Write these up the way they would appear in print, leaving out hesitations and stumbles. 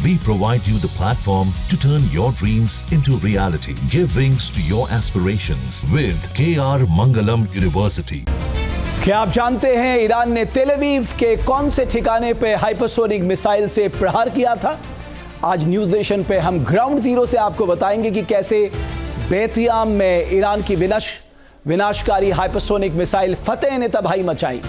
We provide you the platform to turn your dreams into reality. Give wings to your aspirations with KR Mangalam University. क्या आप जानते हैं Iran ने तेल अवीव के कौन से ठिकाने पे हाइपरसोनिक मिसाइल से प्रहार किया था? आज न्यूज़ नेशन पे हम ग्राउंड जीरो से आपको बताएंगे कि कैसे बेतियाम में ईरान की विनाशकारी हाइपरसोनिक मिसाइल फतेह ने तबाही मचाई।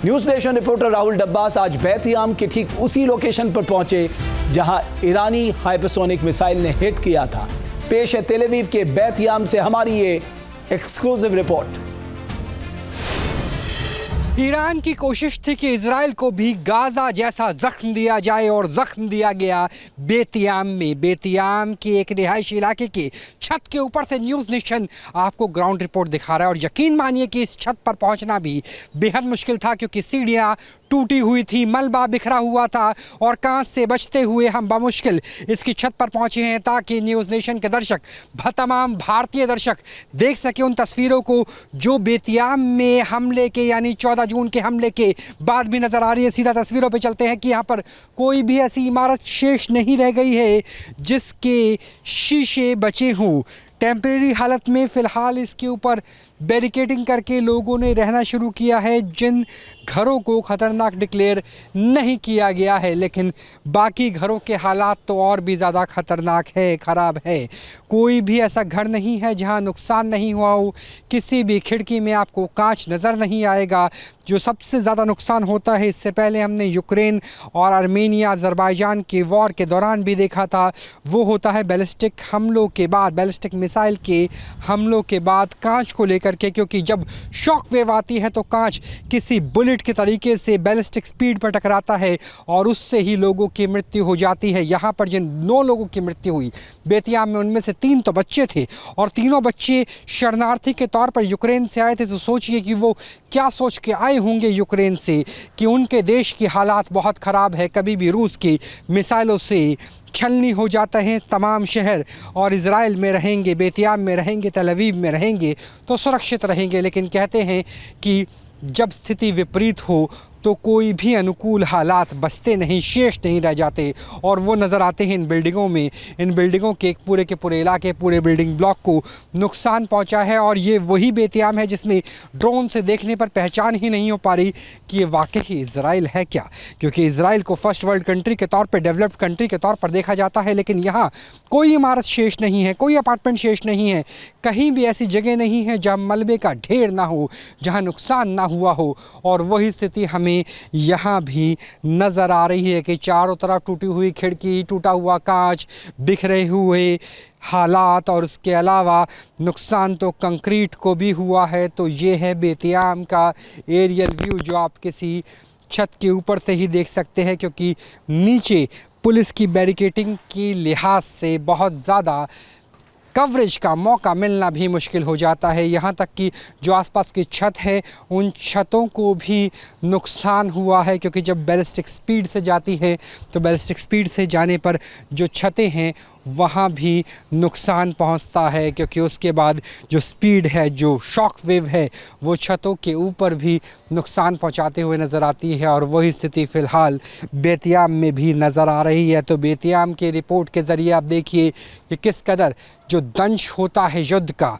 News nation reporter Rahul dabbas आज बेतियाम के ठीक उसी लोकेशन पर पहुंचे जहां ईरानी हाइपरसोनिक मिसाइल ने हिट किया था। पेश है तेल अवीव के बेतियाम से हमारी ये एक्सक्लूसिव रिपोर्ट। ईरान की कोशिश थी कि इजराइल को भी गाजा जैसा जख्म दिया जाए और जख्म दिया गया बेतियाम में। बेतियाम के एक रिहायशी इलाके की छत के ऊपर से न्यूज़ नेशन आपको ग्राउंड रिपोर्ट दिखा रहा है और यकीन मानिए कि इस छत पर पहुंचना भी बेहद मुश्किल था क्योंकि सीढ़ियां टूटी हुई थी, मलबा बिखरा हुआ था और कांच से बचते हुए हम बामुश्किल इसकी छत पर पहुंचे हैं ताकि न्यूज़ नेशन के दर्शक, तमाम भारतीय दर्शक देख सके उन तस्वीरों को जो बेतियाम में हमले के यानी 14 जून के हमले के बाद भी नज़र आ रही है। सीधा तस्वीरों पे चलते हैं कि यहाँ पर कोई भी ऐसी इमारत शेष नहीं रह गई है जिसके शीशे बचे हों। टेम्परेरी हालत में फ़िलहाल इसके ऊपर बैरिकेडिंग करके लोगों ने रहना शुरू किया है जिन घरों को ख़तरनाक डिक्लेयर नहीं किया गया है, लेकिन बाकी घरों के हालात तो और भी ज़्यादा ख़तरनाक है, ख़राब है। कोई भी ऐसा घर नहीं है जहां नुकसान नहीं हुआ हो, किसी भी खिड़की में आपको कांच नज़र नहीं आएगा। जो सबसे ज़्यादा नुकसान होता है इससे पहले हमने यूक्रेन और आर्मेनिया अज़रबैजान के वॉर के दौरान भी देखा था, वो होता है बैलिस्टिक हमलों के बाद, बैलिस्टिक मिसाइल के हमलों के बाद कांच को लेकर के, क्योंकि जब शॉक वेव आती है तो कांच किसी बुलेट के तरीके से बैलिस्टिक स्पीड पर टकराता है और उससे ही लोगों की मृत्यु हो जाती है। यहाँ पर जिन 9 लोगों की मृत्यु हुई बेतियाम में, उनमें से 3 तो बच्चे थे और तीनों बच्चे शरणार्थी के तौर पर यूक्रेन से आए थे। तो सोचिए कि वो क्या सोच के आए होंगे यूक्रेन से कि उनके देश की हालात बहुत ख़राब है, कभी भी रूस की मिसाइलों से छलनी हो जाते हैं तमाम शहर और इज़राइल में रहेंगे, बेतियाम में रहेंगे, तेल अवीव में रहेंगे तो सुरक्षित रहेंगे। लेकिन कहते हैं कि जब स्थिति विपरीत हो तो कोई भी अनुकूल हालात बचते नहीं, शेष नहीं रह जाते और वो नज़र आते हैं इन बिल्डिंगों में। इन बिल्डिंगों के पूरे के पूरे इलाके, पूरे बिल्डिंग ब्लॉक को नुकसान पहुंचा है और ये वही बेतियाम है जिसमें ड्रोन से देखने पर पहचान ही नहीं हो पा रही कि ये वाकई ही इज़राइल है क्या, क्योंकि इज़राइल को फर्स्ट वर्ल्ड कंट्री के तौर पर, डेवलप्ड कंट्री के तौर पर देखा जाता है। लेकिन यहाँ कोई इमारत शेष नहीं है, कोई अपार्टमेंट शेष नहीं है, कहीं भी ऐसी जगह नहीं है जहाँ मलबे का ढेर ना हो, जहाँ नुकसान ना हुआ हो। और वही स्थिति हमें यहाँ भी नज़र आ रही है कि चारों तरफ टूटी हुई खिड़की, टूटा हुआ कांच, बिखरे हुए हालात और उसके अलावा नुकसान तो कंक्रीट को भी हुआ है। तो ये है बेतियाम का एरियल व्यू जो आप किसी छत के ऊपर से ही देख सकते हैं, क्योंकि नीचे पुलिस की बैरिकेडिंग की लिहाज से बहुत ज़्यादा कवरेज का मौका मिलना भी मुश्किल हो जाता है। यहाँ तक कि जो आसपास की छत है उन छतों को भी नुकसान हुआ है, क्योंकि जब बैलिस्टिक स्पीड से जाती है तो बैलिस्टिक स्पीड से जाने पर जो छतें हैं वहाँ भी नुकसान पहुँचता है, क्योंकि उसके बाद जो स्पीड है, जो शॉक वेव है, वो छतों के ऊपर भी नुकसान पहुँचाते हुए नज़र आती है। और वही स्थिति फ़िलहाल बेतियाम में भी नज़र आ रही है। तो बेतियाम के रिपोर्ट के ज़रिए आप देखिए कि किस कदर जो दंश होता है युद्ध का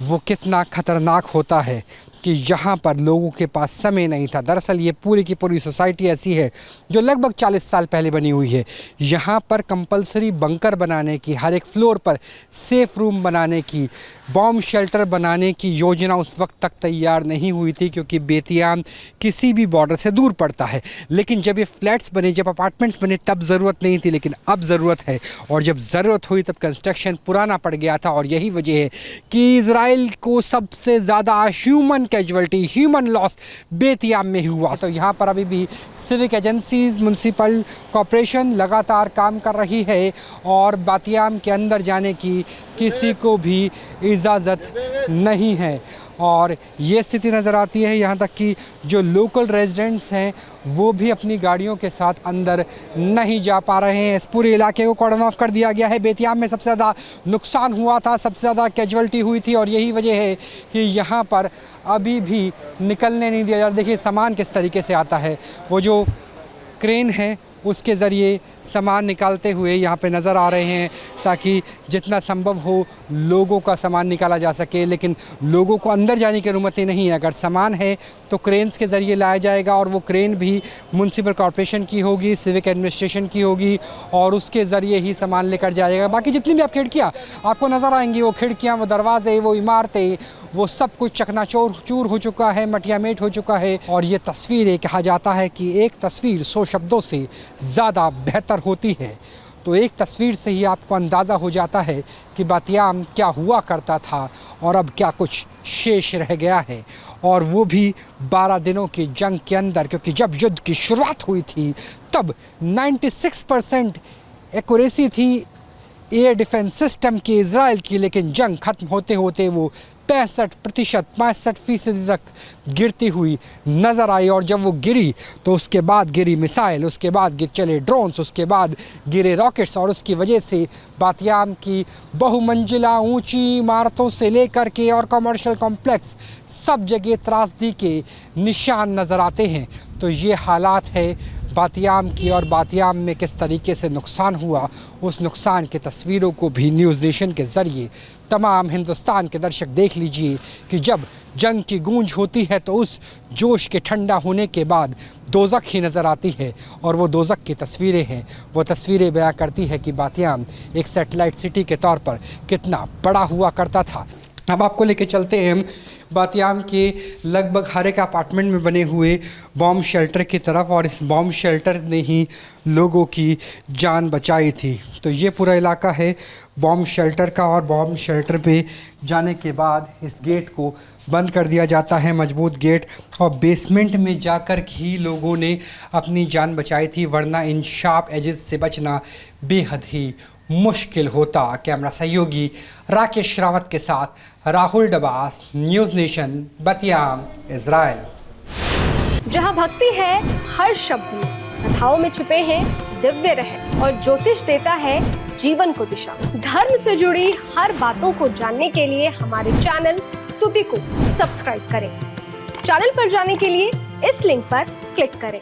वो कितना ख़तरनाक होता है कि यहाँ पर लोगों के पास समय नहीं था। दरअसल ये पूरी की पूरी सोसाइटी ऐसी है जो लगभग 40 साल पहले बनी हुई है। यहाँ पर कंपलसरी बंकर बनाने की, हर एक फ्लोर पर सेफ रूम बनाने की, बॉम्ब शेल्टर बनाने की योजना उस वक्त तक तैयार नहीं हुई थी, क्योंकि बेतियाम किसी भी बॉर्डर से दूर पड़ता है। लेकिन जब ये फ्लैट्स बने, जब अपार्टमेंट्स बने, तब ज़रूरत नहीं थी, लेकिन अब ज़रूरत है। और जब ज़रूरत हुई तब कंस्ट्रक्शन पुराना पड़ गया था और यही वजह है कि इज़राइल को सबसे ज़्यादा ह्यूमन कैजुअल्टी, ह्यूमन लॉस बेतियाम में हुआ। तो यहाँ पर अभी भी सिविक एजेंसीज़, म्यूनसिपल कॉरपोरेशन लगातार काम कर रही है और बेतियाम के अंदर जाने की किसी को भी इजाज़त नहीं है। और ये स्थिति नज़र आती है यहाँ तक कि जो लोकल रेजिडेंट्स हैं वो भी अपनी गाड़ियों के साथ अंदर नहीं जा पा रहे हैं। इस पूरे इलाके को कॉर्डन ऑफ कर दिया गया है। बेतियाम में सबसे ज़्यादा नुकसान हुआ था, सबसे ज़्यादा कैजुअल्टी हुई थी और यही वजह है कि यहाँ पर अभी भी निकलने नहीं दिया जा रहा। देखिए सामान किस तरीके से आता है, वो जो क्रेन है उसके ज़रिए सामान निकालते हुए यहाँ पे नज़र आ रहे हैं, ताकि जितना संभव हो लोगों का सामान निकाला जा सके। लेकिन लोगों को अंदर जाने की अनुमति नहीं है। अगर सामान है तो क्रेन्स के ज़रिए लाया जाएगा, और वो क्रेन भी म्युनिसिपल कॉर्पोरेशन की होगी, सिविक एडमिनिस्ट्रेशन की होगी, और उसके ज़रिए ही सामान लेकर जाएगा। बाकी जितनी भी आप खिड़कियाँ आपको नज़र आएंगी, वो खिड़कियाँ, वो दरवाजे, वो इमारतें, वो सब कुछ चकनाचूर हो चुका है, मटियामेट हो चुका है। और ये तस्वीरें, कहा जाता है कि एक तस्वीर 100 शब्दों से ज़्यादा बेहतर होती है। तो एक तस्वीर से ही आपको अंदाज़ा हो जाता है कि बातियाम क्या हुआ करता था और अब क्या कुछ शेष रह गया है, और वो भी 12 दिनों की जंग के अंदर। क्योंकि जब युद्ध की शुरुआत हुई थी तब 96% एक्यूरेसी थी एयर डिफेंस सिस्टम की इजराइल की, लेकिन जंग खत्म होते होते वो 65% तक गिरती हुई नज़र आई। और जब वो गिरी तो उसके बाद गिरी मिसाइल, उसके बाद चले ड्रोन्स, उसके बाद गिरे रॉकेट्स, और उसकी वजह से बातियाम की बहुमंजिला ऊंची इमारतों से लेकर के और कमर्शियल कॉम्प्लेक्स सब जगह त्रासदी के निशान नज़र आते हैं। तो ये हालात है बातियाम की, और बातियाम में किस तरीके से नुकसान हुआ, उस नुकसान की तस्वीरों को भी न्यूज़ नेशन के ज़रिए तमाम हिंदुस्तान के दर्शक देख लीजिए कि जब जंग की गूंज होती है तो उस जोश के ठंडा होने के बाद दोज़ख ही नज़र आती है। और वो दोज़ख की तस्वीरें हैं, वो तस्वीरें बयां करती है कि बातियाम एक सैटेलाइट सिटी के तौर पर कितना बड़ा हुआ करता था। अब आपको लेके चलते हैं हम बातियाम के लगभग हर एक अपार्टमेंट में बने हुए बॉम्ब शेल्टर की तरफ, और इस बॉम्ब शेल्टर ने ही लोगों की जान बचाई थी। तो ये पूरा इलाका है बॉम्ब शेल्टर का, और बॉम्ब शेल्टर पे जाने के बाद इस गेट को बंद कर दिया जाता है, मजबूत गेट, और बेसमेंट में जाकर ही लोगों ने अपनी जान बचाई थी, वरना इन शार्प एजेस से बचना बेहद ही मुश्किल होता। कैमरा सहयोगी राकेश रावत के साथ Rahul Dabas, news nation, Bat Yam, Israel. जहां भक्ति है हर शब्द में, कथाओं में छुपे हैं दिव्य रहस्य, और ज्योतिष देता है जीवन को दिशा। धर्म से जुड़ी हर बातों को जानने के लिए हमारे चैनल स्तुति को सब्सक्राइब करें। चैनल पर जाने के लिए इस लिंक पर क्लिक करें।